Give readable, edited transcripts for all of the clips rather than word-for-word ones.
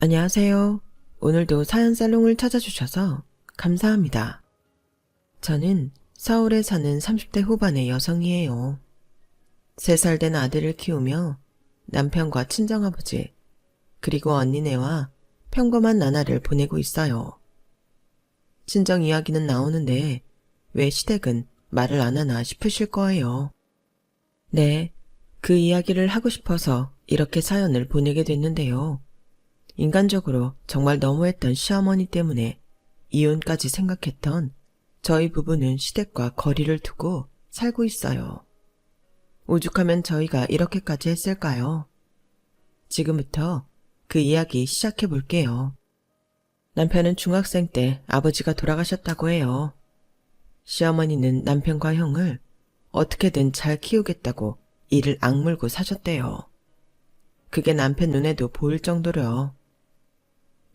안녕하세요. 오늘도 사연 살롱을 찾아주셔서 감사합니다. 저는 서울에 사는 30대 후반의 여성이에요. 3살 된 아들을 키우며 남편과 친정아버지, 그리고 언니네와 평범한 나날을 보내고 있어요. 친정 이야기는 나오는데 왜 시댁은 말을 안 하나 싶으실 거예요. 네, 그 이야기를 하고 싶어서 이렇게 사연을 보내게 됐는데요. 인간적으로 정말 너무했던 시어머니 때문에 이혼까지 생각했던 저희 부부는 시댁과 거리를 두고 살고 있어요. 오죽하면 저희가 이렇게까지 했을까요? 지금부터 그 이야기 시작해 볼게요. 남편은 중학생 때 아버지가 돌아가셨다고 해요. 시어머니는 남편과 형을 어떻게든 잘 키우겠다고 이를 악물고 사셨대요. 그게 남편 눈에도 보일 정도로요.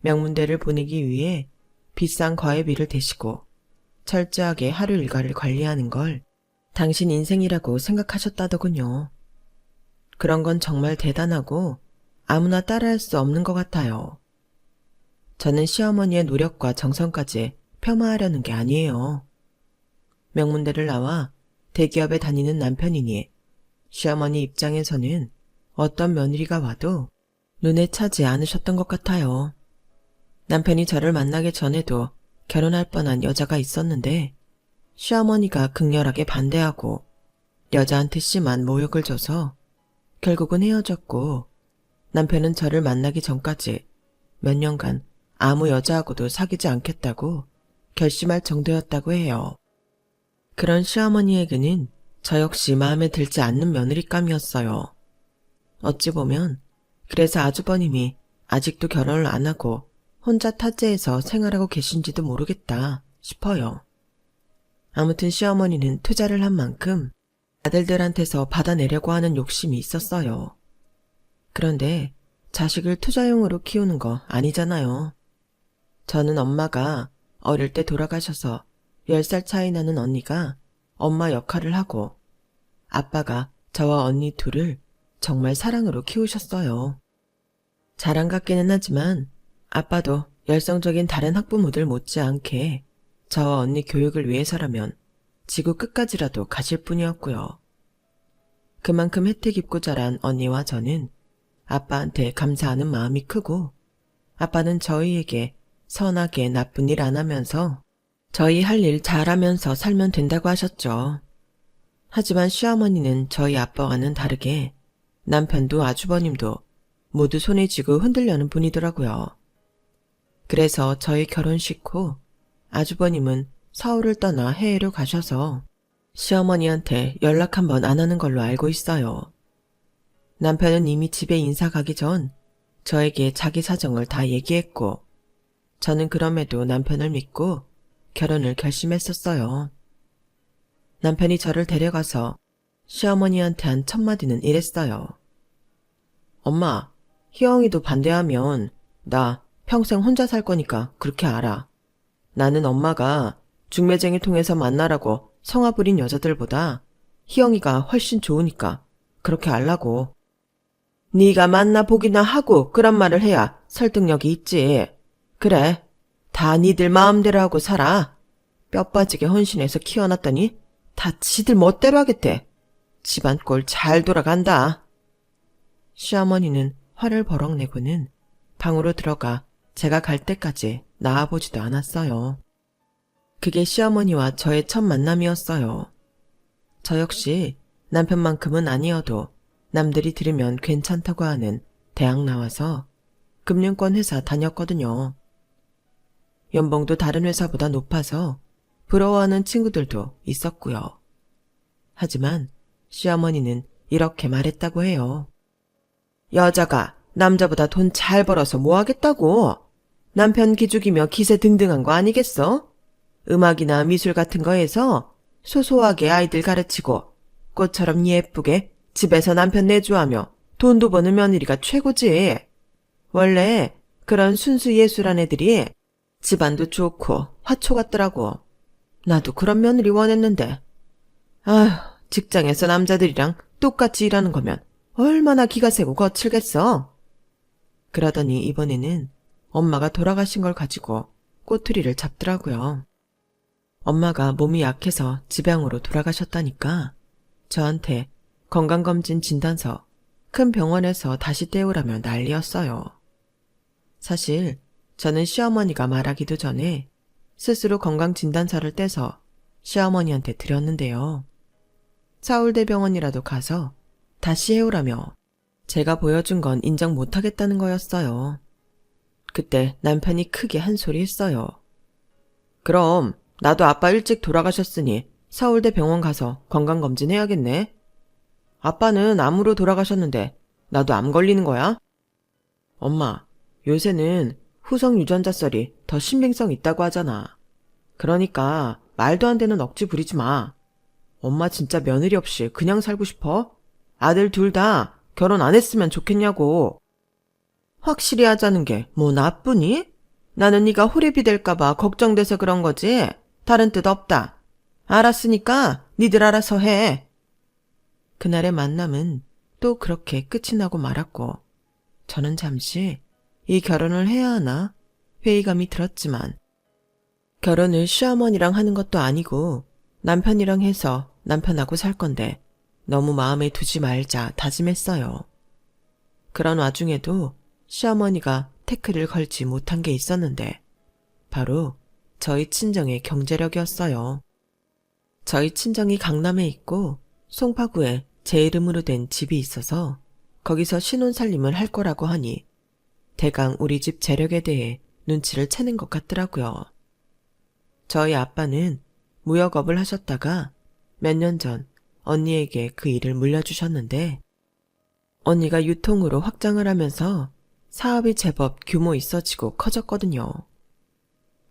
명문대를 보내기 위해 비싼 과외비를 대시고 철저하게 하루 일과를 관리하는 걸 당신 인생이라고 생각하셨다더군요. 그런 건 정말 대단하고 아무나 따라할 수 없는 것 같아요. 저는 시어머니의 노력과 정성까지 폄하하려는 게 아니에요. 명문대를 나와 대기업에 다니는 남편이니 시어머니 입장에서는 어떤 며느리가 와도 눈에 차지 않으셨던 것 같아요. 남편이 저를 만나기 전에도 결혼할 뻔한 여자가 있었는데 시어머니가 극렬하게 반대하고 여자한테 심한 모욕을 줘서 결국은 헤어졌고 남편은 저를 만나기 전까지 몇 년간 아무 여자하고도 사귀지 않겠다고 결심할 정도였다고 해요. 그런 시어머니에게는 저 역시 마음에 들지 않는 며느리감이었어요. 어찌 보면 그래서 아주버님이 아직도 결혼을 안 하고 혼자 타지에서 생활하고 계신지도 모르겠다 싶어요. 아무튼 시어머니는 투자를 한 만큼 아들들한테서 받아내려고 하는 욕심이 있었어요. 그런데 자식을 투자용으로 키우는 거 아니잖아요. 저는 엄마가 어릴 때 돌아가셔서 10살 차이 나는 언니가 엄마 역할을 하고 아빠가 저와 언니 둘을 정말 사랑으로 키우셨어요. 자랑 같기는 하지만 아빠도 열성적인 다른 학부모들 못지않게 저와 언니 교육을 위해서라면 지구 끝까지라도 가실 뿐이었고요. 그만큼 혜택 입고 자란 언니와 저는 아빠한테 감사하는 마음이 크고 아빠는 저희에게 선하게 나쁜 일 안 하면서 저희 할 일 잘하면서 살면 된다고 하셨죠. 하지만 시어머니는 저희 아빠와는 다르게 남편도 아주버님도 모두 손에 쥐고 흔들려는 분이더라고요. 그래서 저희 결혼식 후 아주버님은 서울을 떠나 해외로 가셔서 시어머니한테 연락 한 번 안 하는 걸로 알고 있어요. 남편은 이미 집에 인사 가기 전 저에게 자기 사정을 다 얘기했고 저는 그럼에도 남편을 믿고 결혼을 결심했었어요. 남편이 저를 데려가서 시어머니한테 한 첫 마디는 이랬어요. 엄마, 희영이도 반대하면 나 평생 혼자 살 거니까 그렇게 알아. 나는 엄마가 중매쟁이 통해서 만나라고 성화 부린 여자들보다 희영이가 훨씬 좋으니까 그렇게 알라고. 네가 만나보기나 하고 그런 말을 해야 설득력이 있지. 그래, 다 니들 마음대로 하고 살아. 뼈 빠지게 헌신해서 키워놨더니 다 지들 멋대로 하겠대. 집안 꼴 잘 돌아간다. 시어머니는 화를 버럭 내고는 방으로 들어가 제가 갈 때까지 나와보지도 않았어요. 그게 시어머니와 저의 첫 만남이었어요. 저 역시 남편만큼은 아니어도 남들이 들으면 괜찮다고 하는 대학 나와서 금융권 회사 다녔거든요. 연봉도 다른 회사보다 높아서 부러워하는 친구들도 있었고요. 하지만 시어머니는 이렇게 말했다고 해요. 여자가 남자보다 돈 잘 벌어서 뭐 하겠다고? 남편 기죽이며 기세 등등한 거 아니겠어? 음악이나 미술 같은 거에서 소소하게 아이들 가르치고 꽃처럼 예쁘게 집에서 남편 내조하며 돈도 버는 며느리가 최고지. 원래 그런 순수 예술한 애들이 집안도 좋고 화초 같더라고. 나도 그런 며느리 원했는데. 아휴, 직장에서 남자들이랑 똑같이 일하는 거면 얼마나 기가 세고 거칠겠어. 그러더니 이번에는 엄마가 돌아가신 걸 가지고 꼬투리를 잡더라고요. 엄마가 몸이 약해서 지병으로 돌아가셨다니까 저한테 건강검진 진단서 큰 병원에서 다시 떼우라며 난리였어요. 사실 저는 시어머니가 말하기도 전에 스스로 건강진단서를 떼서 시어머니한테 드렸는데요. 서울대병원이라도 가서 다시 해오라며 제가 보여준 건 인정 못하겠다는 거였어요. 그때 남편이 크게 한 소리 했어요. 그럼 나도 아빠 일찍 돌아가셨으니 서울대 병원 가서 건강검진 해야겠네. 아빠는 암으로 돌아가셨는데 나도 암 걸리는 거야? 엄마, 요새는 후성 유전자 썰이 더 신빙성 있다고 하잖아. 그러니까 말도 안 되는 억지 부리지 마. 엄마 진짜 며느리 없이 그냥 살고 싶어? 아들 둘 다 결혼 안 했으면 좋겠냐고. 확실히 하자는 게 뭐 나쁘니? 나는 네가 호랩이 될까봐 걱정돼서 그런 거지. 다른 뜻 없다. 알았으니까 니들 알아서 해. 그날의 만남은 또 그렇게 끝이 나고 말았고 저는 잠시 이 결혼을 해야 하나 회의감이 들었지만 결혼을 시어머니랑 하는 것도 아니고 남편이랑 해서 남편하고 살 건데 너무 마음에 두지 말자 다짐했어요. 그런 와중에도 시어머니가 태클을 걸지 못한 게 있었는데 바로 저희 친정의 경제력이었어요. 저희 친정이 강남에 있고 송파구에 제 이름으로 된 집이 있어서 거기서 신혼살림을 할 거라고 하니 대강 우리 집 재력에 대해 눈치를 채는 것 같더라고요. 저희 아빠는 무역업을 하셨다가 몇 년 전 언니에게 그 일을 물려주셨는데 언니가 유통으로 확장을 하면서 사업이 제법 규모 있어지고 커졌거든요.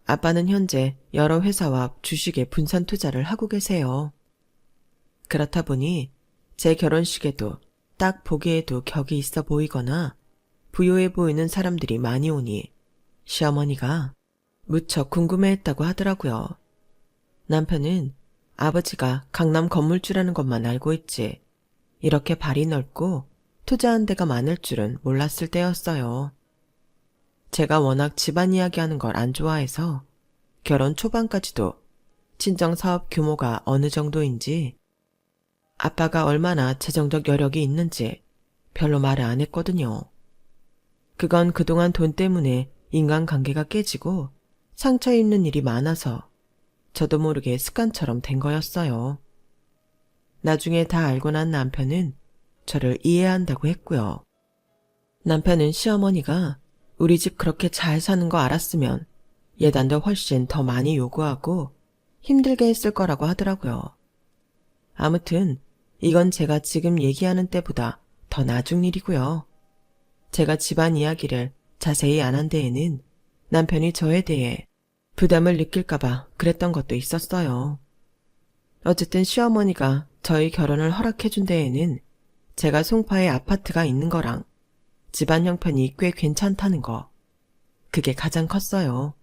아빠는 현재 여러 회사와 주식에 분산 투자를 하고 계세요. 그렇다 보니 제 결혼식에도 딱 보기에도 격이 있어 보이거나 부유해 보이는 사람들이 많이 오니 시어머니가 무척 궁금해했다고 하더라고요. 남편은 아버지가 강남 건물주라는 것만 알고 있지 이렇게 발이 넓고 투자한 데가 많을 줄은 몰랐을 때였어요. 제가 워낙 집안 이야기하는 걸 안 좋아해서 결혼 초반까지도 친정 사업 규모가 어느 정도인지 아빠가 얼마나 재정적 여력이 있는지 별로 말을 안 했거든요. 그건 그동안 돈 때문에 인간관계가 깨지고 상처 입는 일이 많아서 저도 모르게 습관처럼 된 거였어요. 나중에 다 알고 난 남편은 저를 이해한다고 했고요. 남편은 시어머니가 우리 집 그렇게 잘 사는 거 알았으면 예단도 훨씬 더 많이 요구하고 힘들게 했을 거라고 하더라고요. 아무튼 이건 제가 지금 얘기하는 때보다 더 나중 일이고요. 제가 집안 이야기를 자세히 안 한 데에는 남편이 저에 대해 부담을 느낄까봐 그랬던 것도 있었어요. 어쨌든 시어머니가 저희 결혼을 허락해준 데에는 제가 송파에 아파트가 있는 거랑 집안 형편이 꽤 괜찮다는 거. 그게 가장 컸어요.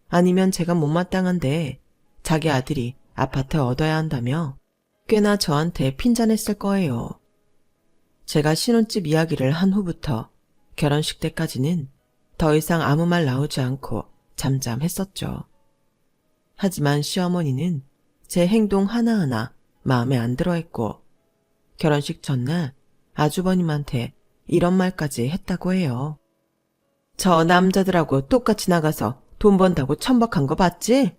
아니면 제가 못마땅한데 자기 아들이 아파트 얻어야 한다며 꽤나 저한테 핀잔했을 거예요. 제가 신혼집 이야기를 한 후부터 결혼식 때까지는 더 이상 아무 말 나오지 않고 잠잠했었죠. 하지만 시어머니는 제 행동 하나하나 마음에 안 들어했고 결혼식 전날 아주버님한테 이런 말까지 했다고 해요. 저 남자들하고 똑같이 나가서 돈 번다고 천박한 거 봤지?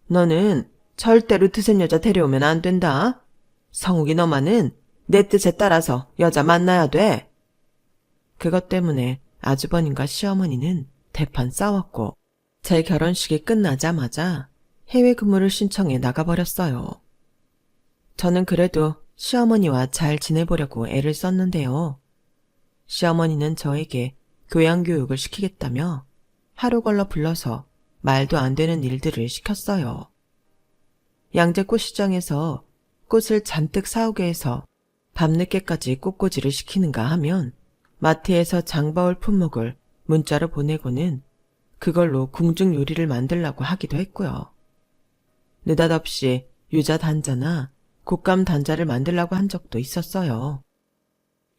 너는 절대로 드센 여자 데려오면 안 된다. 성욱이 너만은 내 뜻에 따라서 여자 만나야 돼. 그것 때문에 아주버님과 시어머니는 대판 싸웠고 제 결혼식이 끝나자마자 해외 근무를 신청해 나가버렸어요. 저는 그래도 시어머니와 잘 지내보려고 애를 썼는데요. 시어머니는 저에게 교양교육을 시키겠다며 하루 걸러 불러서 말도 안 되는 일들을 시켰어요. 양재꽃시장에서 꽃을 잔뜩 사오게 해서 밤늦게까지 꽃꽂이를 시키는가 하면 마트에서 장바올 품목을 문자로 보내고는 그걸로 궁중 요리를 만들라고 하기도 했고요. 느닷없이 유자 단자나 곶감 단자를 만들라고 한 적도 있었어요.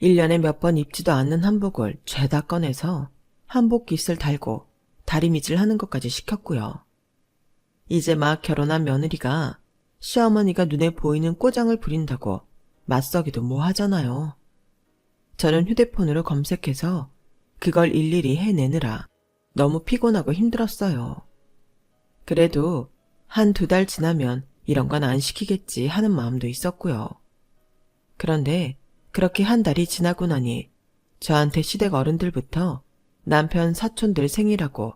1년에 몇 번 입지도 않는 한복을 죄다 꺼내서 한복 깃을 달고 다리미질 하는 것까지 시켰고요. 이제 막 결혼한 며느리가 시어머니가 눈에 보이는 꼬장을 부린다고 맞서기도 뭐 하잖아요. 저는 휴대폰으로 검색해서 그걸 일일이 해내느라 너무 피곤하고 힘들었어요. 그래도 1-2달 지나면 이런 건 안 시키겠지 하는 마음도 있었고요. 그런데 그렇게 1달이 지나고 나니 저한테 시댁 어른들부터 남편 사촌들 생일하고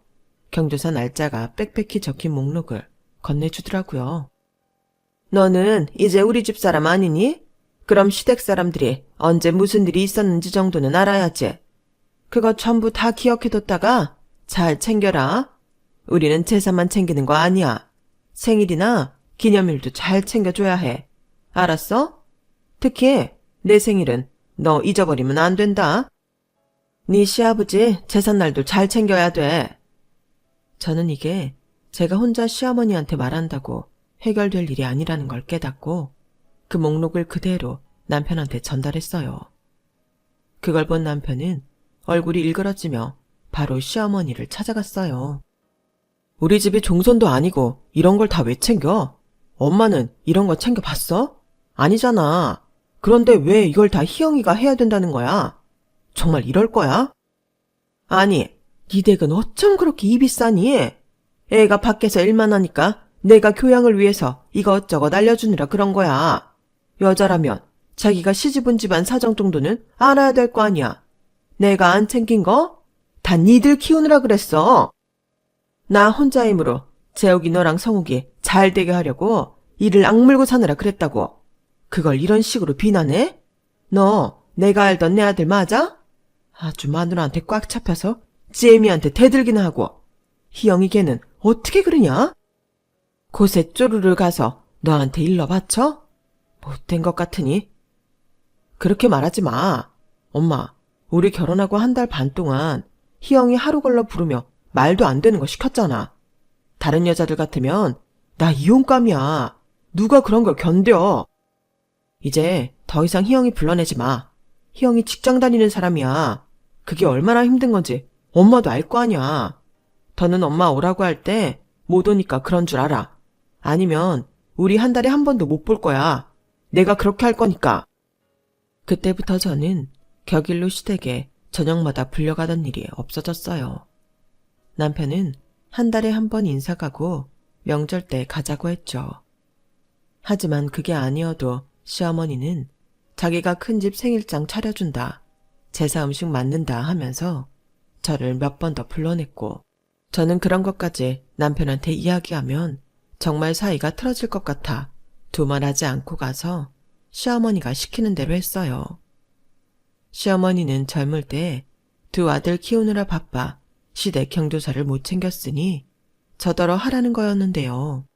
경조사 날짜가 빽빽히 적힌 목록을 건네주더라고요. 너는 이제 우리 집 사람 아니니? 그럼 시댁 사람들이 언제 무슨 일이 있었는지 정도는 알아야지. 그거 전부 다 기억해뒀다가 잘 챙겨라. 우리는 제사만 챙기는 거 아니야. 생일이나 기념일도 잘 챙겨줘야 해. 알았어? 특히 내 생일은 너 잊어버리면 안 된다. 네 시아버지 제삿날도 잘 챙겨야 돼. 저는 이게 제가 혼자 시어머니한테 말한다고 해결될 일이 아니라는 걸 깨닫고 그 목록을 그대로 남편한테 전달했어요. 그걸 본 남편은 얼굴이 일그러지며 바로 시어머니를 찾아갔어요. 우리 집이 종손도 아니고 이런 걸 다 왜 챙겨? 엄마는 이런 거 챙겨봤어? 아니잖아. 그런데 왜 이걸 다 희영이가 해야 된다는 거야? 정말 이럴 거야? 아니, 니 댁은 어쩜 그렇게 입이 싸니? 애가 밖에서 일만 하니까 내가 교양을 위해서 이것저것 알려주느라 그런 거야. 여자라면 자기가 시집온 집안 사정 정도는 알아야 될 거 아니야. 내가 안 챙긴 거? 다 니들 키우느라 그랬어. 나 혼자이므로 재욱이 너랑 성욱이 잘 되게 하려고 이를 악물고 사느라 그랬다고. 그걸 이런 식으로 비난해? 너 내가 알던 내 아들 맞아? 아주 마누라한테 꽉 잡혀서 찌애미한테 대들기나 하고. 희영이 걔는 어떻게 그러냐? 곳에 쪼르르 가서 너한테 일러 바쳐? 못된 것 같으니. 그렇게 말하지 마. 엄마, 우리 결혼하고 1달 반 동안 희영이 하루 걸러 부르며 말도 안 되는 거 시켰잖아. 다른 여자들 같으면 나 이혼감이야. 누가 그런 걸 견뎌. 이제 더 이상 희영이 불러내지 마. 희영이 직장 다니는 사람이야. 그게 얼마나 힘든 건지 엄마도 알 거 아니야. 더는 엄마 오라고 할 때 못 오니까 그런 줄 알아. 아니면 우리 1달에 한 번도 못 볼 거야. 내가 그렇게 할 거니까. 그때부터 저는 격일로 시댁에 저녁마다 불려가던 일이 없어졌어요. 남편은 1달에 한 번 인사 가고 명절 때 가자고 했죠. 하지만 그게 아니어도 시어머니는 자기가 큰 집 생일장 차려준다, 제사 음식 만든다 하면서 저를 몇 번 더 불러냈고, 저는 그런 것까지 남편한테 이야기하면 정말 사이가 틀어질 것 같아 두말하지 않고 가서 시어머니가 시키는 대로 했어요. 시어머니는 젊을 때 2 아들 키우느라 바빠 시댁 경조사를 못 챙겼으니 저더러 하라는 거였는데요.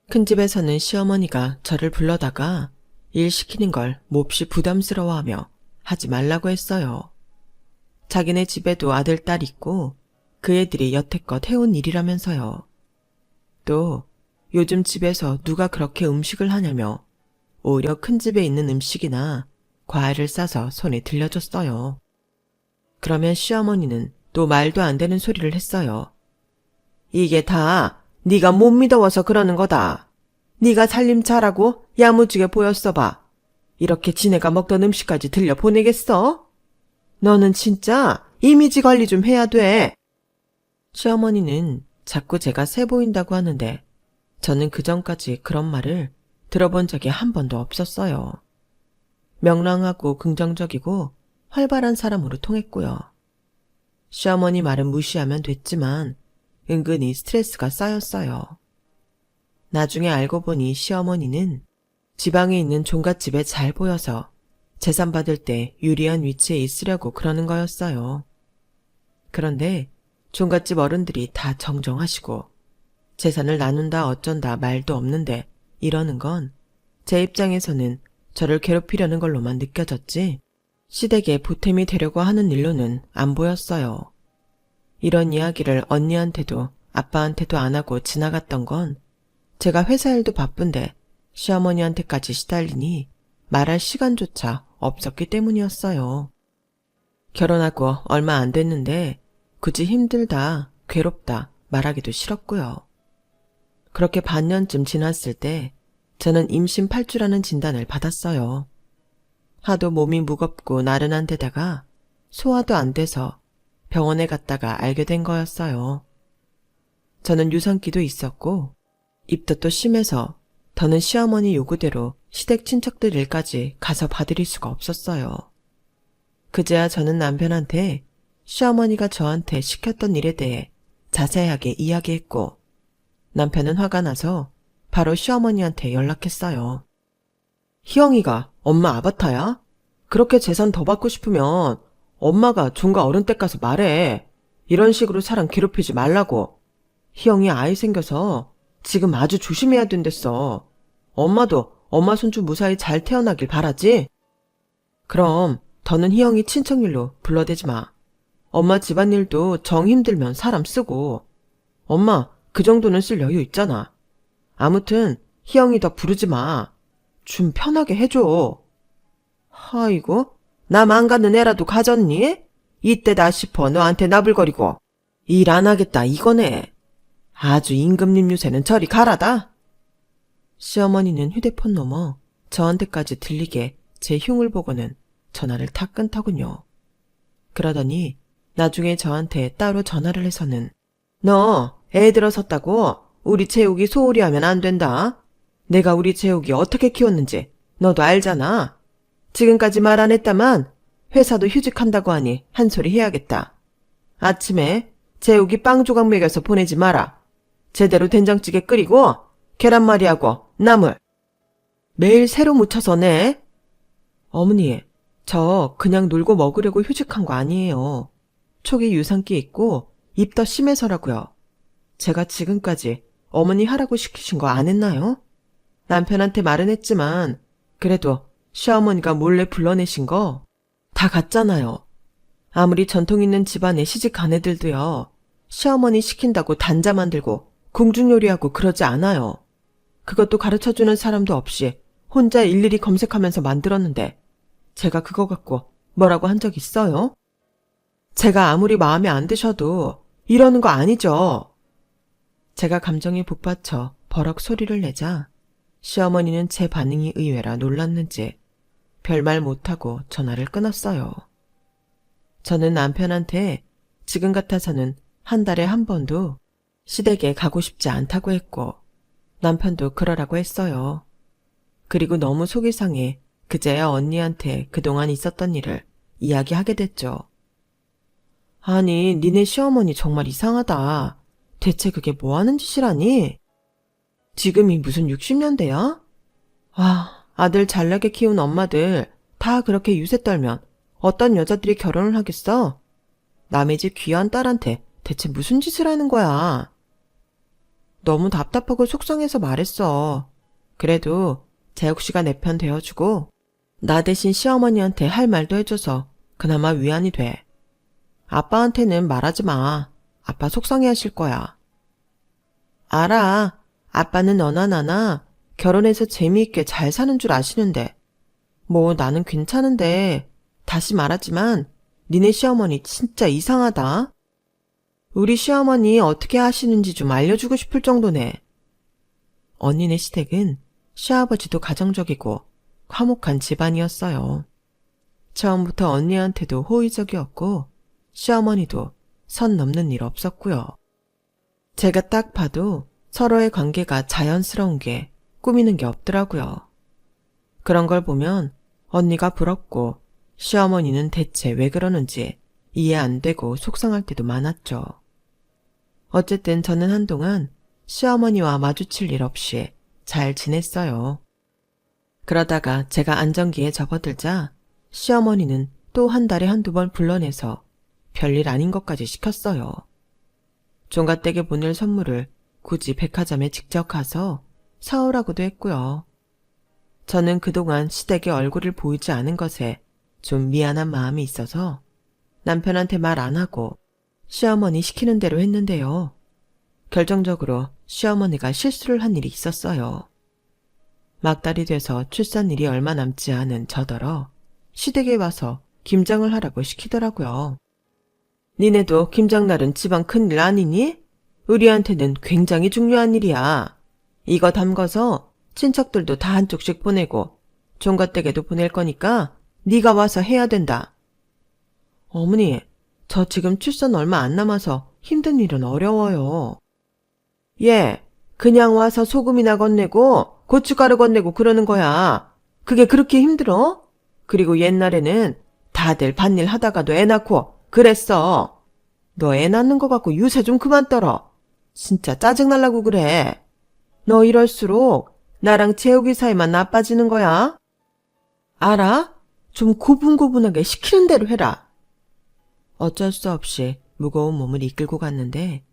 큰 집에서는 시어머니가 저를 불러다가 일 시키는 걸 몹시 부담스러워하며 하지 말라고 했어요. 자기네 집에도 아들, 딸 있고 그 애들이 여태껏 해온 일이라면서요. 또 요즘 집에서 누가 그렇게 음식을 하냐며 오히려 큰 집에 있는 음식이나 과일을 싸서 손에 들려줬어요. 그러면 시어머니는 또 말도 안 되는 소리를 했어요. 이게 다 네가 못 믿어워서 그러는 거다. 네가 살림 잘하고 야무지게 보였어 봐. 이렇게 지네가 먹던 음식까지 들려보내겠어? 너는 진짜 이미지 관리 좀 해야 돼. 시어머니는 자꾸 제가 세 보인다고 하는데 저는 그전까지 그런 말을 들어본 적이 한 번도 없었어요. 명랑하고 긍정적이고 활발한 사람으로 통했고요. 시어머니 말은 무시하면 됐지만 은근히 스트레스가 쌓였어요. 나중에 알고 보니 시어머니는 지방에 있는 종갓집에 잘 보여서 재산 받을 때 유리한 위치에 있으려고 그러는 거였어요. 그런데 종갓집 어른들이 다 정정하시고 재산을 나눈다 어쩐다 말도 없는데 이러는 건 제 입장에서는 저를 괴롭히려는 걸로만 느껴졌지 시댁에 보탬이 되려고 하는 일로는 안 보였어요. 이런 이야기를 언니한테도 아빠한테도 안 하고 지나갔던 건 제가 회사 일도 바쁜데 시어머니한테까지 시달리니 말할 시간조차 없었기 때문이었어요. 결혼하고 얼마 안 됐는데 굳이 힘들다, 괴롭다 말하기도 싫었고요. 그렇게 반년쯤 지났을 때 저는 임신 8주라는 진단을 받았어요. 하도 몸이 무겁고 나른한 데다가 소화도 안 돼서 병원에 갔다가 알게 된 거였어요. 저는 유산기도 있었고 입덧도 심해서 더는 시어머니 요구대로 시댁 친척들 일까지 가서 봐드릴 수가 없었어요. 그제야 저는 남편한테 시어머니가 저한테 시켰던 일에 대해 자세하게 이야기했고 남편은 화가 나서 바로 시어머니한테 연락했어요. 희영이가 엄마 아바타야? 그렇게 재산 더 받고 싶으면 엄마가 종가 어른 댁 가서 말해. 이런 식으로 사람 괴롭히지 말라고. 희영이 아이 생겨서 지금 아주 조심해야 된댔어. 엄마도 엄마 손주 무사히 잘 태어나길 바라지? 그럼 더는 희영이 친척일로 불러대지 마. 엄마 집안일도 정 힘들면 사람 쓰고. 엄마 그 정도는 쓸 여유 있잖아. 아무튼 희영이 더 부르지 마. 좀 편하게 해줘. 아이고, 나 망가는 애라도 가졌니? 이때다 싶어 너한테 나불거리고. 일 안 하겠다 이거네. 아주 임금님 유세는 저리 가라다. 시어머니는 휴대폰 넘어 저한테까지 들리게 제 흉을 보고는 전화를 탁 끊더군요. 그러더니 나중에 저한테 따로 전화를 해서는 너 애 들어섰다고 우리 재욱이 소홀히 하면 안 된다. 내가 우리 재욱이 어떻게 키웠는지 너도 알잖아. 지금까지 말 안 했다만 회사도 휴직한다고 하니 한 소리 해야겠다. 아침에 재욱이 빵 조각 먹여서 보내지 마라. 제대로 된장찌개 끓이고 계란말이하고 나물. 매일 새로 무쳐서 내. 어머니, 저 그냥 놀고 먹으려고 휴직한 거 아니에요. 초기 유산기 있고 입덧 심해서라고요. 제가 지금까지 어머니 하라고 시키신 거 안 했나요? 남편한테 말은 했지만 그래도 시어머니가 몰래 불러내신 거 다 갔잖아요. 아무리 전통 있는 집안에 시집간 애들도요. 시어머니 시킨다고 단자 만들고 궁중요리하고 그러지 않아요. 그것도 가르쳐주는 사람도 없이 혼자 일일이 검색하면서 만들었는데 제가 그거 갖고 뭐라고 한 적 있어요? 제가 아무리 마음에 안 드셔도 이러는 거 아니죠. 제가 감정이 북받쳐 버럭 소리를 내자 시어머니는 제 반응이 의외라 놀랐는지 별말 못하고 전화를 끊었어요. 저는 남편한테 지금 같아서는 한 달에 한 번도 시댁에 가고 싶지 않다고 했고 남편도 그러라고 했어요. 그리고 너무 속이 상해 그제야 언니한테 그동안 있었던 일을 이야기하게 됐죠. 아니, 니네 시어머니 정말 이상하다. 대체 그게 뭐 하는 짓이라니? 지금이 무슨 60년대야? 와, 아들 잘나게 키운 엄마들 다 그렇게 유세 떨면 어떤 여자들이 결혼을 하겠어? 남의 집 귀한 딸한테 대체 무슨 짓을 하는 거야? 너무 답답하고 속상해서 말했어. 그래도 재욱 씨가 내 편 되어주고 나 대신 시어머니한테 할 말도 해줘서 그나마 위안이 돼. 아빠한테는 말하지 마. 아빠 속상해하실 거야. 알아. 아빠는 너나 나나 결혼해서 재미있게 잘 사는 줄 아시는데 뭐 나는 괜찮은데 다시 말하지만 니네 시어머니 진짜 이상하다. 우리 시어머니 어떻게 하시는지 좀 알려주고 싶을 정도네. 언니네 시댁은 시아버지도 가정적이고 화목한 집안이었어요. 처음부터 언니한테도 호의적이었고 시어머니도 선 넘는 일 없었고요. 제가 딱 봐도 서로의 관계가 자연스러운 게 꾸미는 게 없더라고요. 그런 걸 보면 언니가 부럽고 시어머니는 대체 왜 그러는지 이해 안 되고 속상할 때도 많았죠. 어쨌든 저는 한동안 시어머니와 마주칠 일 없이 잘 지냈어요. 그러다가 제가 안정기에 접어들자 시어머니는 또 한 달에 한두 번 불러내서 별일 아닌 것까지 시켰어요. 종갓댁에 보낼 선물을 굳이 백화점에 직접 가서 사오라고도 했고요. 저는 그동안 시댁에 얼굴을 보이지 않은 것에 좀 미안한 마음이 있어서 남편한테 말 안 하고 시어머니 시키는 대로 했는데요. 결정적으로 시어머니가 실수를 한 일이 있었어요. 막달이 돼서 출산일이 얼마 남지 않은 저더러 시댁에 와서 김장을 하라고 시키더라고요. 니네도 김장날은 집안 큰일 아니니? 우리한테는 굉장히 중요한 일이야. 이거 담궈서 친척들도 다 한쪽씩 보내고 종갓댁에도 보낼 거니까 네가 와서 해야 된다. 어머니, 저 지금 출산 얼마 안 남아서 힘든 일은 어려워요. 예, 그냥 와서 소금이나 건네고 고춧가루 건네고 그러는 거야. 그게 그렇게 힘들어? 그리고 옛날에는 다들 밭일 하다가도 애 낳고 그랬어. 너 애 낳는 거 갖고 유세 좀 그만 떨어. 진짜 짜증날라고 그래. 너 이럴수록 나랑 재욱이 사이만 나빠지는 거야. 알아? 좀 고분고분하게 시키는 대로 해라. 어쩔 수 없이 무거운 몸을 이끌고 갔는데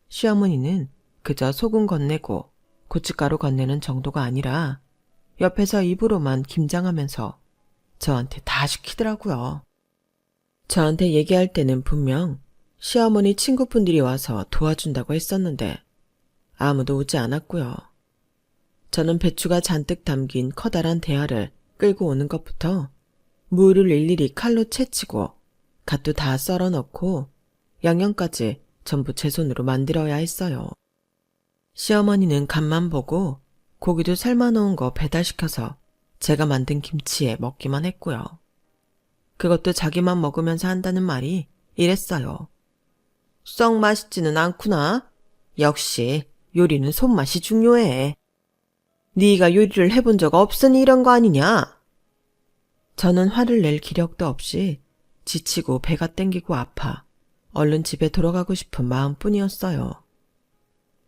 시어머니는 그저 소금 건네고 고춧가루 건네는 정도가 아니라 옆에서 입으로만 김장하면서 저한테 다 시키더라고요. 저한테 얘기할 때는 분명 시어머니 친구분들이 와서 도와준다고 했었는데 아무도 오지 않았고요. 저는 배추가 잔뜩 담긴 커다란 대야를 끌고 오는 것부터 무를 일일이 칼로 채치고 갓도 다 썰어 넣고 양념까지 전부 제 손으로 만들어야 했어요. 시어머니는 간만 보고 고기도 삶아놓은 거 배달시켜서 제가 만든 김치에 먹기만 했고요. 그것도 자기만 먹으면서 한다는 말이 이랬어요. 썩 맛있지는 않구나. 역시 요리는 손맛이 중요해. 네가 요리를 해본 적 없으니 이런 거 아니냐? 저는 화를 낼 기력도 없이 지치고 배가 땡기고 아파 얼른 집에 돌아가고 싶은 마음뿐이었어요.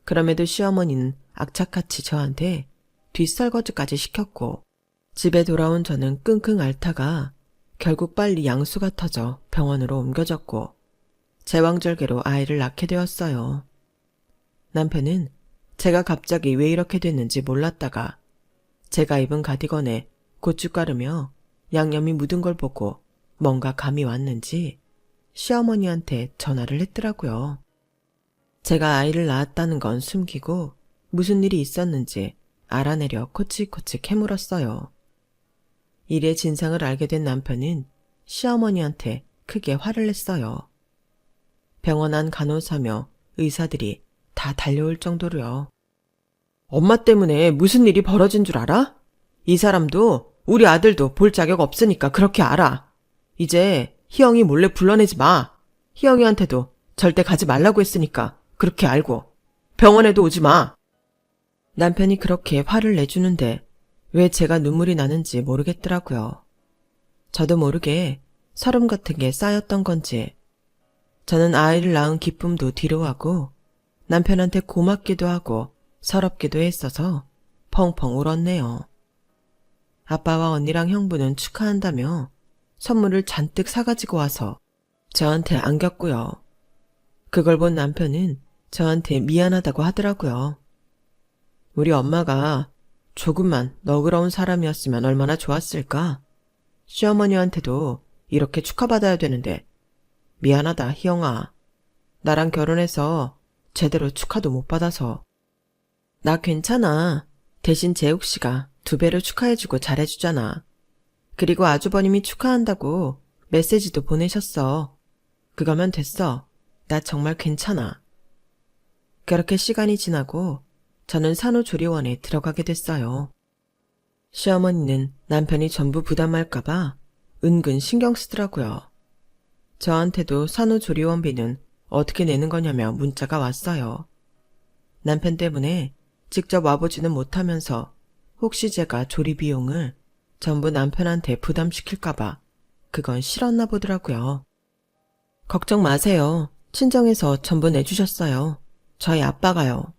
그럼에도 시어머니는 악착같이 저한테 뒷설거지까지 시켰고 집에 돌아온 저는 끙끙 앓다가 결국 빨리 양수가 터져 병원으로 옮겨졌고 제왕절개로 아이를 낳게 되었어요. 남편은 제가 갑자기 왜 이렇게 됐는지 몰랐다가 제가 입은 가디건에 고춧가루며 양념이 묻은 걸 보고 뭔가 감이 왔는지 시어머니한테 전화를 했더라고요. 제가 아이를 낳았다는 건 숨기고 무슨 일이 있었는지 알아내려 코치코치 캐물었어요. 일의 진상을 알게 된 남편은 시어머니한테 크게 화를 냈어요. 병원 안 간호사며 의사들이 다 달려올 정도로요. 엄마 때문에 무슨 일이 벌어진 줄 알아? 이 사람도 우리 아들도 볼 자격 없으니까 그렇게 알아. 이제 희영이 몰래 불러내지 마. 희영이한테도 절대 가지 말라고 했으니까 그렇게 알고 병원에도 오지 마. 남편이 그렇게 화를 내주는데 왜 제가 눈물이 나는지 모르겠더라고요. 저도 모르게 서름 같은 게 쌓였던 건지 저는 아이를 낳은 기쁨도 뒤로하고 남편한테 고맙기도 하고 서럽기도 했어서 펑펑 울었네요. 아빠와 언니랑 형부는 축하한다며 선물을 잔뜩 사가지고 와서 저한테 안겼고요. 그걸 본 남편은 저한테 미안하다고 하더라고요. 우리 엄마가 조금만 너그러운 사람이었으면 얼마나 좋았을까? 시어머니한테도 이렇게 축하받아야 되는데 미안하다 희영아. 나랑 결혼해서 제대로 축하도 못 받아서. 나 괜찮아. 대신 재욱씨가 2배로 축하해주고 잘해주잖아. 그리고 아주버님이 축하한다고 메시지도 보내셨어. 그거면 됐어. 나 정말 괜찮아. 그렇게 시간이 지나고 저는 산후조리원에 들어가게 됐어요. 시어머니는 남편이 전부 부담할까봐 은근 신경 쓰더라고요. 저한테도 산후조리원비는 어떻게 내는 거냐며 문자가 왔어요. 남편 때문에 직접 와보지는 못하면서 혹시 제가 조리 비용을 전부 남편한테 부담시킬까봐 그건 싫었나 보더라고요. 걱정 마세요. 친정에서 전부 내주셨어요. 저희 아빠가요.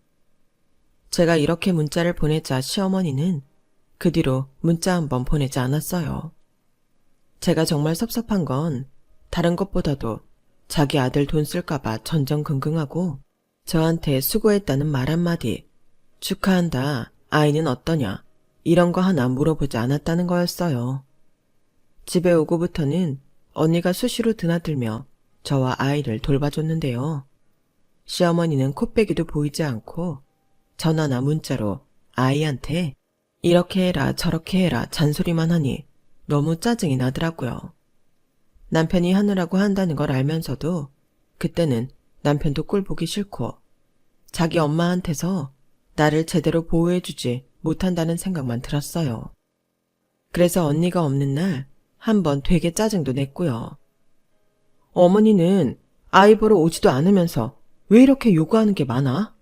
제가 이렇게 문자를 보내자 시어머니는 그 뒤로 문자 한 번 보내지 않았어요. 제가 정말 섭섭한 건 다른 것보다도 자기 아들 돈 쓸까봐 전전긍긍하고 저한테 수고했다는 말 한마디, 축하한다, 아이는 어떠냐, 이런 거 하나 물어보지 않았다는 거였어요. 집에 오고부터는 언니가 수시로 드나들며 저와 아이를 돌봐줬는데요. 시어머니는 코빼기도 보이지 않고 전화나 문자로 아이한테 이렇게 해라 저렇게 해라 잔소리만 하니 너무 짜증이 나더라고요. 남편이 하느라고 한다는 걸 알면서도 그때는 남편도 꼴 보기 싫고 자기 엄마한테서 나를 제대로 보호해주지 못한다는 생각만 들었어요. 그래서 언니가 없는 날 한번 되게 짜증도 냈고요. 어머니는 아이 보러 오지도 않으면서 왜 이렇게 요구하는 게 많아?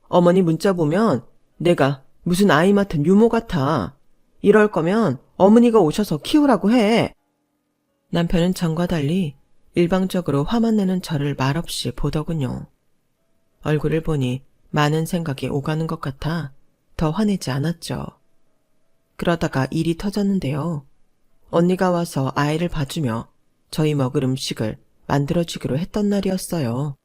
어머니 문자 보면 내가 무슨 아이 맡은 유모 같아. 이럴 거면 어머니가 오셔서 키우라고 해. 남편은 전과 달리 일방적으로 화만 내는 저를 말없이 보더군요. 얼굴을 보니 많은 생각이 오가는 것 같아 더 화내지 않았죠. 그러다가 일이 터졌는데요. 언니가 와서 아이를 봐주며 저희 먹을 음식을 만들어주기로 했던 날이었어요.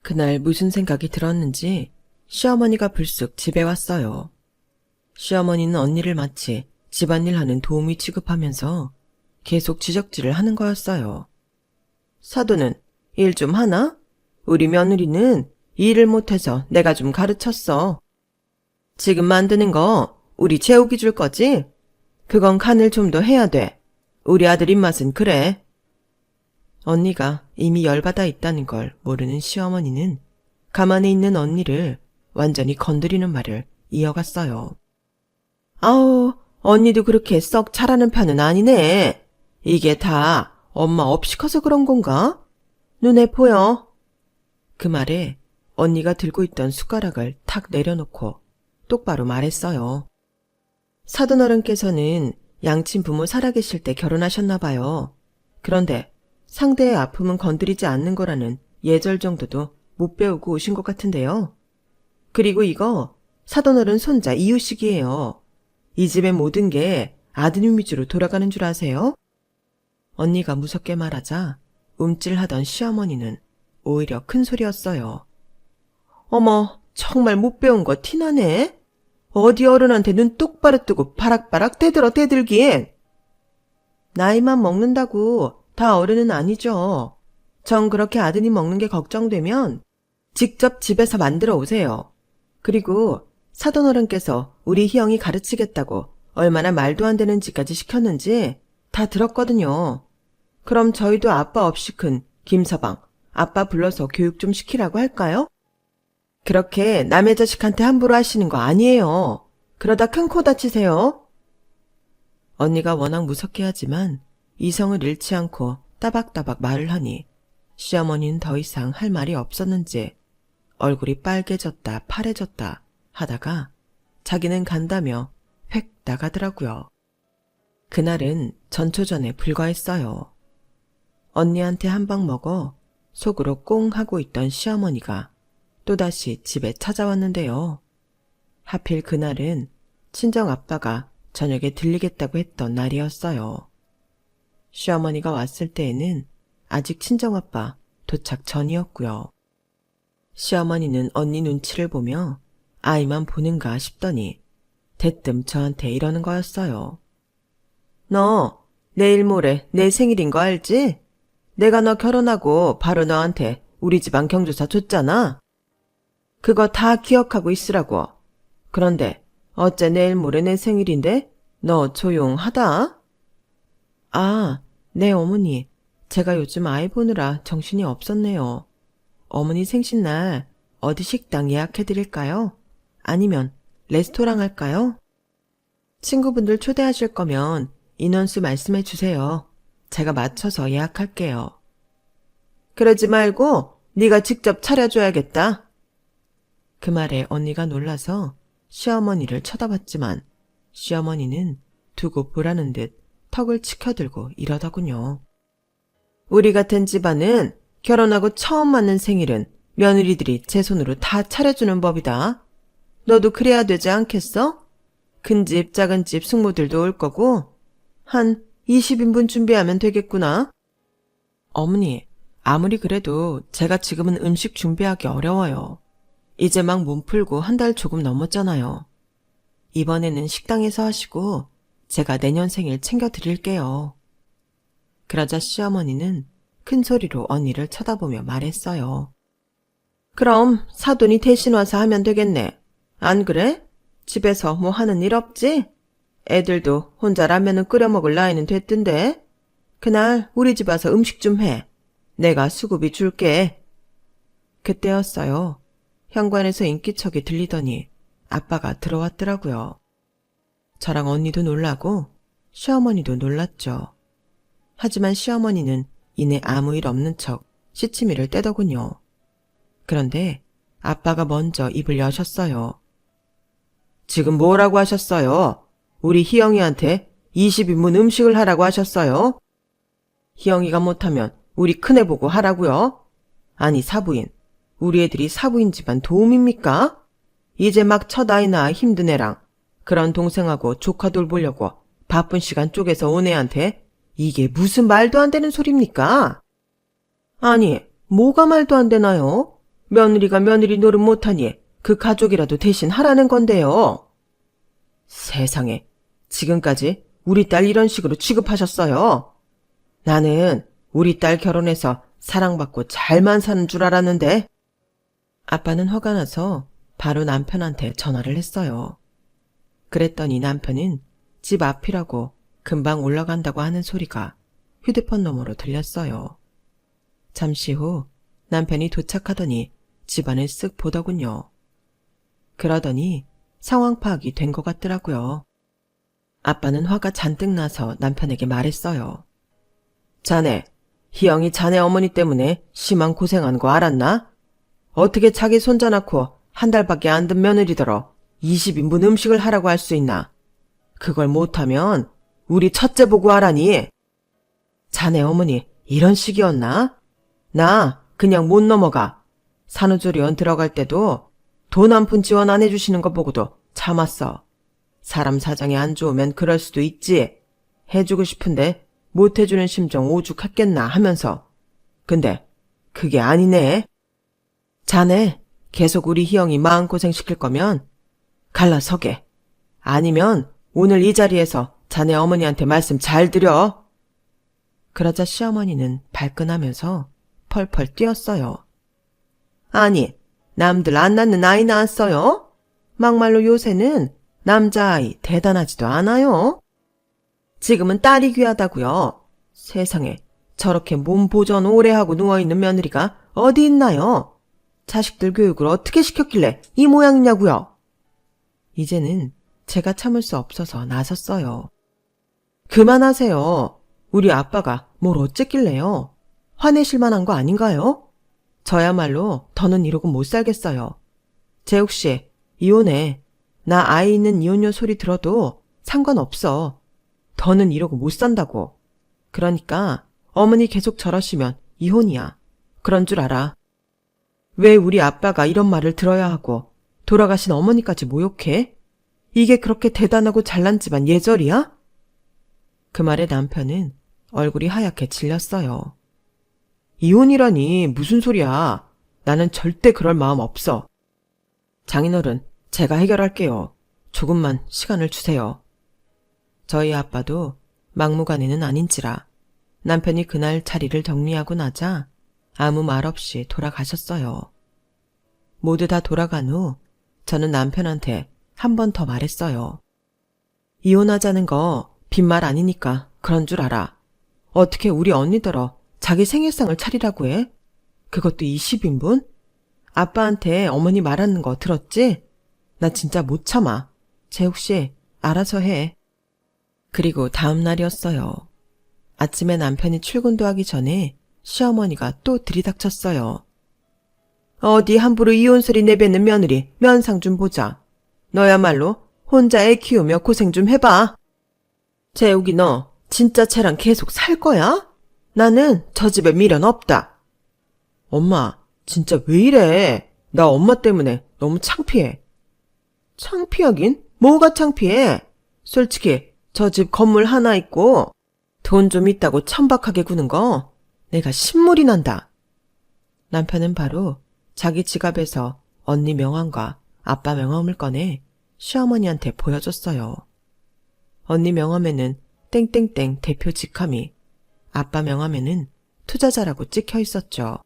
그날 무슨 생각이 들었는지 시어머니가 불쑥 집에 왔어요. 시어머니는 언니를 마치 집안일 하는 도우미 취급하면서 계속 지적질을 하는 거였어요. 사돈은 일 좀 하나? 우리 며느리는 일을 못해서 내가 좀 가르쳤어. 지금 만드는 거 우리 재욱이 줄 거지? 그건 간을 좀 더 해야 돼. 우리 아들 입맛은 그래. 언니가 이미 열받아 있다는 걸 모르는 시어머니는 가만히 있는 언니를 완전히 건드리는 말을 이어갔어요. 아우, 언니도 그렇게 썩 잘하는 편은 아니네. 이게 다 엄마 없이 커서 그런 건가? 눈에 보여. 그 말에 언니가 들고 있던 숟가락을 탁 내려놓고 똑바로 말했어요. 사돈어른께서는 양친 부모 살아계실 때 결혼하셨나 봐요. 그런데 상대의 아픔은 건드리지 않는 거라는 예절 정도도 못 배우고 오신 것 같은데요. 그리고 이거 사돈어른 손자 이유식이에요. 이 집의 모든 게 아드님 위주로 돌아가는 줄 아세요? 언니가 무섭게 말하자 움찔하던 시어머니는 오히려 큰 소리였어요. 어머, 정말 못 배운 거 티나네? 어디 어른한테 눈 똑바로 뜨고 바락바락 대들긴. 나이만 먹는다고 다 어른은 아니죠. 전 그렇게 아드님 먹는 게 걱정되면 직접 집에서 만들어 오세요. 그리고 사돈어른께서 우리 희영이 가르치겠다고 얼마나 말도 안 되는 짓까지 시켰는지 다 들었거든요. 그럼 저희도 아빠 없이 큰 김서방, 아빠 불러서 교육 좀 시키라고 할까요? 그렇게 남의 자식한테 함부로 하시는 거 아니에요. 그러다 큰 코 다치세요. 언니가 워낙 무섭게 하지만 이성을 잃지 않고 따박따박 말을 하니 시어머니는 더 이상 할 말이 없었는지 얼굴이 빨개졌다 파래졌다 하다가 자기는 간다며 획 나가더라고요. 그날은 전초전에 불과했어요. 언니한테 한 방 먹어 속으로 꽁 하고 있던 시어머니가 또다시 집에 찾아왔는데요. 하필 그날은 친정아빠가 저녁에 들리겠다고 했던 날이었어요. 시어머니가 왔을 때에는 아직 친정아빠 도착 전이었고요. 시어머니는 언니 눈치를 보며 아이만 보는가 싶더니 대뜸 저한테 이러는 거였어요. 너 내일 모레 내 생일인 거 알지? 내가 너 결혼하고 바로 너한테 우리 집안 경조사 줬잖아. 그거 다 기억하고 있으라고. 그런데 어째 내일 모레 내 생일인데 너 조용하다? 아, 네 어머니. 제가 요즘 아이 보느라 정신이 없었네요. 어머니 생신날 어디 식당 예약해드릴까요? 아니면 레스토랑 할까요? 친구분들 초대하실 거면 인원수 말씀해 주세요. 제가 맞춰서 예약할게요. 그러지 말고 네가 직접 차려줘야겠다. 그 말에 언니가 놀라서 시어머니를 쳐다봤지만 시어머니는 두고 보라는 듯 턱을 치켜들고 이러더군요. 우리 같은 집안은 결혼하고 처음 맞는 생일은 며느리들이 제 손으로 다 차려주는 법이다. 너도 그래야 되지 않겠어? 큰 집, 작은 집 숙모들도 올 거고 한 20인분 준비하면 되겠구나. 어머니, 아무리 그래도 제가 지금은 음식 준비하기 어려워요. 이제 막 몸 풀고 한 달 조금 넘었잖아요. 이번에는 식당에서 하시고 제가 내년 생일 챙겨드릴게요. 그러자 시어머니는 큰 소리로 언니를 쳐다보며 말했어요. 그럼 사돈이 대신 와서 하면 되겠네. 안 그래? 집에서 뭐 하는 일 없지? 애들도 혼자 라면은 끓여 먹을 나이는 됐던데. 그날 우리 집 와서 음식 좀 해. 내가 수고비 줄게. 그때였어요. 현관에서 인기척이 들리더니 아빠가 들어왔더라고요. 저랑 언니도 놀라고 시어머니도 놀랐죠. 하지만 시어머니는 이내 아무 일 없는 척 시치미를 떼더군요. 그런데 아빠가 먼저 입을 여셨어요. 지금 뭐라고 하셨어요? 우리 희영이한테 20인분 음식을 하라고 하셨어요? 희영이가 못하면 우리 큰애 보고 하라고요? 아니 사부인, 우리 애들이 사부인 집안 도움입니까? 이제 막 첫 아이 낳아 힘든 애랑 그런 동생하고 조카 돌보려고 바쁜 시간 쪼개서 온 애한테 이게 무슨 말도 안 되는 소리입니까? 아니, 뭐가 말도 안 되나요? 며느리가 며느리 노릇 못하니 그 가족이라도 대신 하라는 건데요. 세상에, 지금까지 우리 딸 이런 식으로 취급하셨어요? 나는 우리 딸 결혼해서 사랑받고 잘만 사는 줄 알았는데. 아빠는 화가 나서 바로 남편한테 전화를 했어요. 그랬더니 남편은 집 앞이라고 금방 올라간다고 하는 소리가 휴대폰 너머로 들렸어요. 잠시 후 남편이 도착하더니 집안을 쓱 보더군요. 그러더니 상황 파악이 된 것 같더라고요. 아빠는 화가 잔뜩 나서 남편에게 말했어요. 자네, 희영이 자네 어머니 때문에 심한 고생한 거 알았나? 어떻게 자기 손자 낳고 한 달밖에 안 된 며느리더러 20인분 음식을 하라고 할 수 있나? 그걸 못하면 우리 첫째 보고 하라니. 자네 어머니 이런 식이었나? 나 그냥 못 넘어가. 산후조리원 들어갈 때도 돈 한 푼 지원 안 해주시는 거 보고도 참았어. 사람 사정이 안 좋으면 그럴 수도 있지. 해주고 싶은데 못 해주는 심정 오죽했겠나 하면서. 근데 그게 아니네. 자네 계속 우리 희영이 마음고생 시킬 거면 갈라서게. 아니면 오늘 이 자리에서 자네 어머니한테 말씀 잘 드려. 그러자 시어머니는 발끈하면서 펄펄 뛰었어요. 아니, 남들 안 낳는 아이 낳았어요? 막말로 요새는 남자아이 대단하지도 않아요. 지금은 딸이 귀하다고요. 세상에 저렇게 몸 보전 오래 하고 누워있는 며느리가 어디 있나요? 자식들 교육을 어떻게 시켰길래 이 모양이냐고요. 이제는 제가 참을 수 없어서 나섰어요. 그만하세요. 우리 아빠가 뭘 어쨌길래요. 화내실 만한 거 아닌가요? 저야말로 더는 이러고 못 살겠어요. 재욱씨, 이혼해. 나 아이 있는 이혼녀 소리 들어도 상관없어. 더는 이러고 못 산다고. 그러니까 어머니 계속 저러시면 이혼이야. 그런 줄 알아. 왜 우리 아빠가 이런 말을 들어야 하고 돌아가신 어머니까지 모욕해? 이게 그렇게 대단하고 잘난 집안 예절이야? 그 말에 남편은 얼굴이 하얗게 질렸어요. 이혼이라니 무슨 소리야. 나는 절대 그럴 마음 없어. 장인어른, 제가 해결할게요. 조금만 시간을 주세요. 저희 아빠도 막무가내는 아닌지라 남편이 그날 자리를 정리하고 나자 아무 말 없이 돌아가셨어요. 모두 다 돌아간 후 저는 남편한테 한 번 더 말했어요. 이혼하자는 거 빈말 아니니까 그런 줄 알아. 어떻게 우리 언니더러 자기 생일상을 차리라고 해? 그것도 20인분? 아빠한테 어머니 말하는 거 들었지? 나 진짜 못 참아. 재욱씨, 알아서 해. 그리고 다음 날이었어요. 아침에 남편이 출근도 하기 전에 시어머니가 또 들이닥쳤어요. 어디 함부로 이혼 소리 내뱉는 며느리 면상 좀 보자. 너야말로 혼자 애 키우며 고생 좀 해봐. 재욱이 너 진짜 쟤랑 계속 살 거야? 나는 저 집에 미련 없다. 엄마, 진짜 왜 이래? 나 엄마 때문에 너무 창피해. 창피하긴? 뭐가 창피해? 솔직히 저 집 건물 하나 있고 돈 좀 있다고 천박하게 구는 거 내가 신물이 난다. 남편은 바로 자기 지갑에서 언니 명함과 아빠 명함을 꺼내 시어머니한테 보여줬어요. 언니 명함에는 땡땡땡 대표 직함이, 아빠 명함에는 투자자라고 찍혀 있었죠.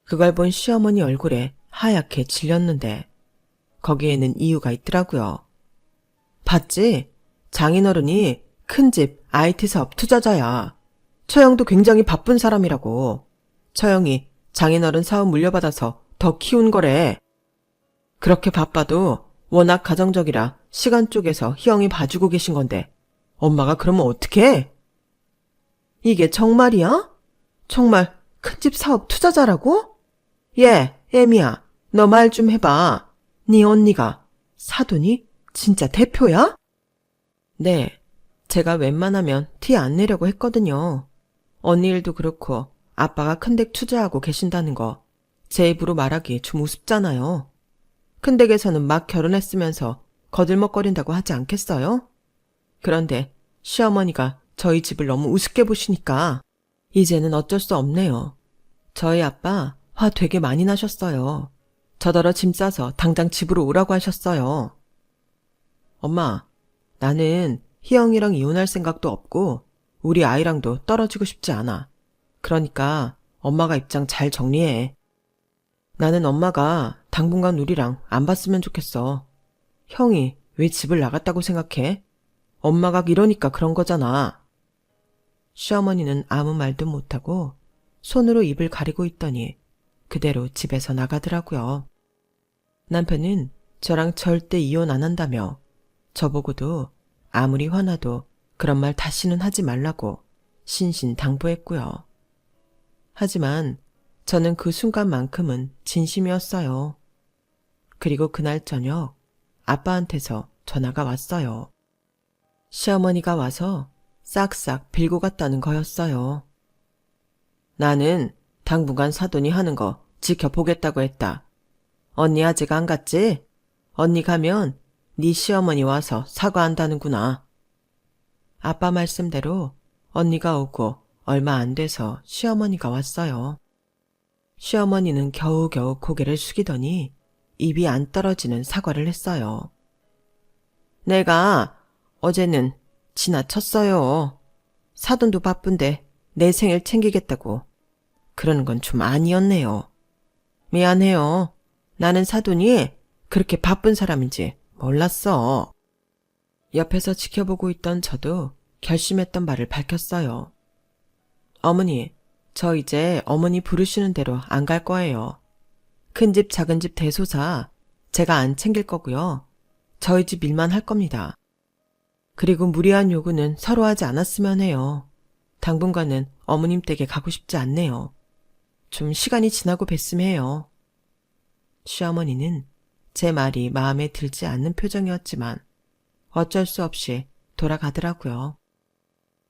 그걸 본 시어머니 얼굴에 하얗게 질렸는데 거기에는 이유가 있더라고요. 봤지? 장인어른이 큰집 IT 사업 투자자야. 처형도 굉장히 바쁜 사람이라고. 처형이 장인어른 사업 물려받아서 더 키운 거래. 그렇게 바빠도 워낙 가정적이라 시간 쪼개서 희영이 봐주고 계신 건데 엄마가 그러면 어떡해? 이게 정말이야? 정말 큰집 사업 투자자라고? 애미야, 너 말 좀 해봐. 네 언니가 사돈이 진짜 대표야? 네, 제가 웬만하면 티 안 내려고 했거든요. 언니 일도 그렇고 아빠가 큰댁 투자하고 계신다는 거 제 입으로 말하기 좀 우습잖아요. 큰댁에서는 막 결혼했으면서 거들먹거린다고 하지 않겠어요? 그런데 시어머니가 저희 집을 너무 우습게 보시니까 이제는 어쩔 수 없네요. 저희 아빠 화 되게 많이 나셨어요. 저더러 짐 싸서 당장 집으로 오라고 하셨어요. 엄마, 나는 희영이랑 이혼할 생각도 없고 우리 아이랑도 떨어지고 싶지 않아. 그러니까 엄마가 입장 잘 정리해. 나는 엄마가 당분간 우리랑 안 봤으면 좋겠어. 형이 왜 집을 나갔다고 생각해? 엄마가 이러니까 그런 거잖아. 시어머니는 아무 말도 못하고 손으로 입을 가리고 있더니 그대로 집에서 나가더라고요. 남편은 저랑 절대 이혼 안 한다며 저보고도 아무리 화나도 그런 말 다시는 하지 말라고 신신당부했고요. 하지만 저는 그 순간만큼은 진심이었어요. 그리고 그날 저녁 아빠한테서 전화가 왔어요. 시어머니가 와서 싹싹 빌고 갔다는 거였어요. 나는 당분간 사돈이 하는 거 지켜보겠다고 했다. 언니 아직 안 갔지? 언니 가면 네 시어머니 와서 사과한다는구나. 아빠 말씀대로 언니가 오고 얼마 안 돼서 시어머니가 왔어요. 시어머니는 겨우겨우 고개를 숙이더니 입이 안 떨어지는 사과를 했어요. 내가 어제는 지나쳤어요. 사돈도 바쁜데 내 생일 챙기겠다고. 그러는 건 좀 아니었네요. 미안해요. 나는 사돈이 그렇게 바쁜 사람인지 몰랐어. 옆에서 지켜보고 있던 저도 결심했던 말을 밝혔어요. 어머니, 저 이제 어머니 부르시는 대로 안 갈 거예요. 큰 집 작은 집 대소사 제가 안 챙길 거고요. 저희 집 일만 할 겁니다. 그리고 무리한 요구는 서로 하지 않았으면 해요. 당분간은 어머님 댁에 가고 싶지 않네요. 좀 시간이 지나고 뵀으면 해요. 시어머니는 제 말이 마음에 들지 않는 표정이었지만 어쩔 수 없이 돌아가더라고요.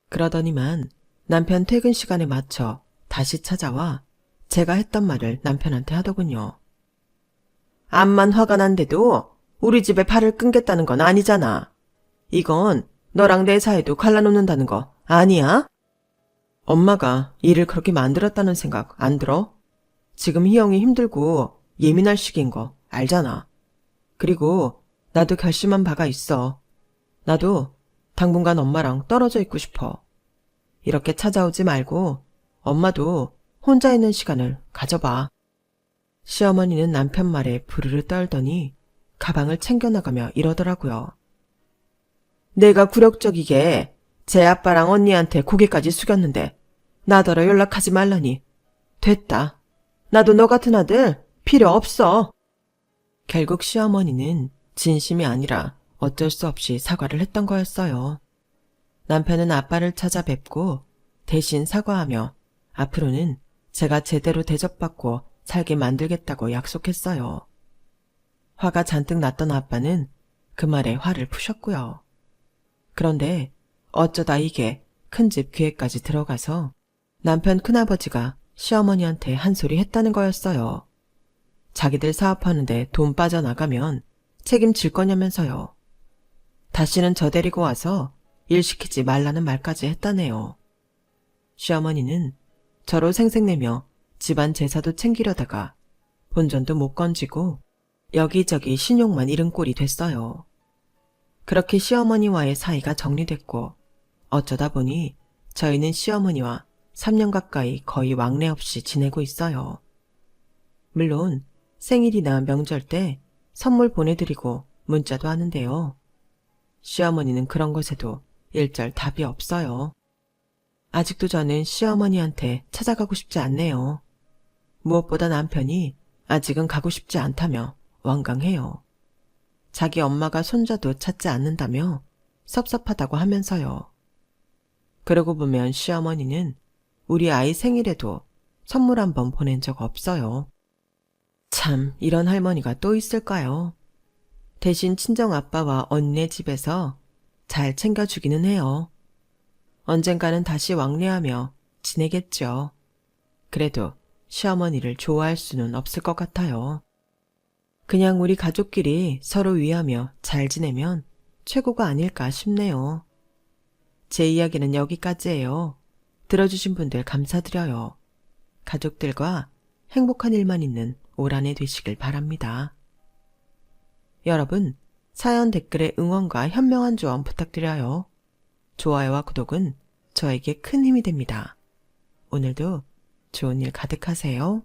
그러더니만 남편 퇴근 시간에 맞춰 다시 찾아와 제가 했던 말을 남편한테 하더군요. 암만 화가 난데도 우리 집에 발을 끊겠다는 건 아니잖아. 이건 너랑 내 사이도 갈라놓는다는 거 아니야? 엄마가 일을 그렇게 만들었다는 생각 안 들어? 지금 희영이 힘들고 예민할 시기인 거 알잖아. 그리고 나도 결심한 바가 있어. 나도 당분간 엄마랑 떨어져 있고 싶어. 이렇게 찾아오지 말고 엄마도 혼자 있는 시간을 가져봐. 시어머니는 남편 말에 부르르 떨더니 가방을 챙겨나가며 이러더라고요. 내가 굴욕적이게 제 아빠랑 언니한테 고개까지 숙였는데 나더러 연락하지 말라니. 됐다. 나도 너 같은 아들 필요 없어. 결국 시어머니는 진심이 아니라 어쩔 수 없이 사과를 했던 거였어요. 남편은 아빠를 찾아뵙고 대신 사과하며 앞으로는 제가 제대로 대접받고 살게 만들겠다고 약속했어요. 화가 잔뜩 났던 아빠는 그 말에 화를 푸셨고요. 그런데 어쩌다 이게 큰집 귀에까지 들어가서 남편 큰아버지가 시어머니한테 한 소리 했다는 거였어요. 자기들 사업하는데 돈 빠져나가면 책임질 거냐면서요. 다시는 저 데리고 와서 일 시키지 말라는 말까지 했다네요. 시어머니는 저로 생색내며 집안 제사도 챙기려다가 본전도 못 건지고 여기저기 신용만 잃은 꼴이 됐어요. 그렇게 시어머니와의 사이가 정리됐고 어쩌다 보니 저희는 시어머니와 3년 가까이 거의 왕래 없이 지내고 있어요. 물론 생일이나 명절 때 선물 보내드리고 문자도 하는데요. 시어머니는 그런 것에도 일절 답이 없어요. 아직도 저는 시어머니한테 찾아가고 싶지 않네요. 무엇보다 남편이 아직은 가고 싶지 않다며 완강해요. 자기 엄마가 손자도 찾지 않는다며 섭섭하다고 하면서요. 그러고 보면 시어머니는 우리 아이 생일에도 선물 한 번 보낸 적 없어요. 참, 이런 할머니가 또 있을까요? 대신 친정아빠와 언니네 집에서 잘 챙겨주기는 해요. 언젠가는 다시 왕래하며 지내겠죠. 그래도 시어머니를 좋아할 수는 없을 것 같아요. 그냥 우리 가족끼리 서로 위하며 잘 지내면 최고가 아닐까 싶네요. 제 이야기는 여기까지예요. 들어주신 분들 감사드려요. 가족들과 행복한 일만 있는 올 한 해 되시길 바랍니다. 여러분, 사연 댓글에 응원과 현명한 조언 부탁드려요. 좋아요와 구독은 저에게 큰 힘이 됩니다. 오늘도 좋은 일 가득하세요.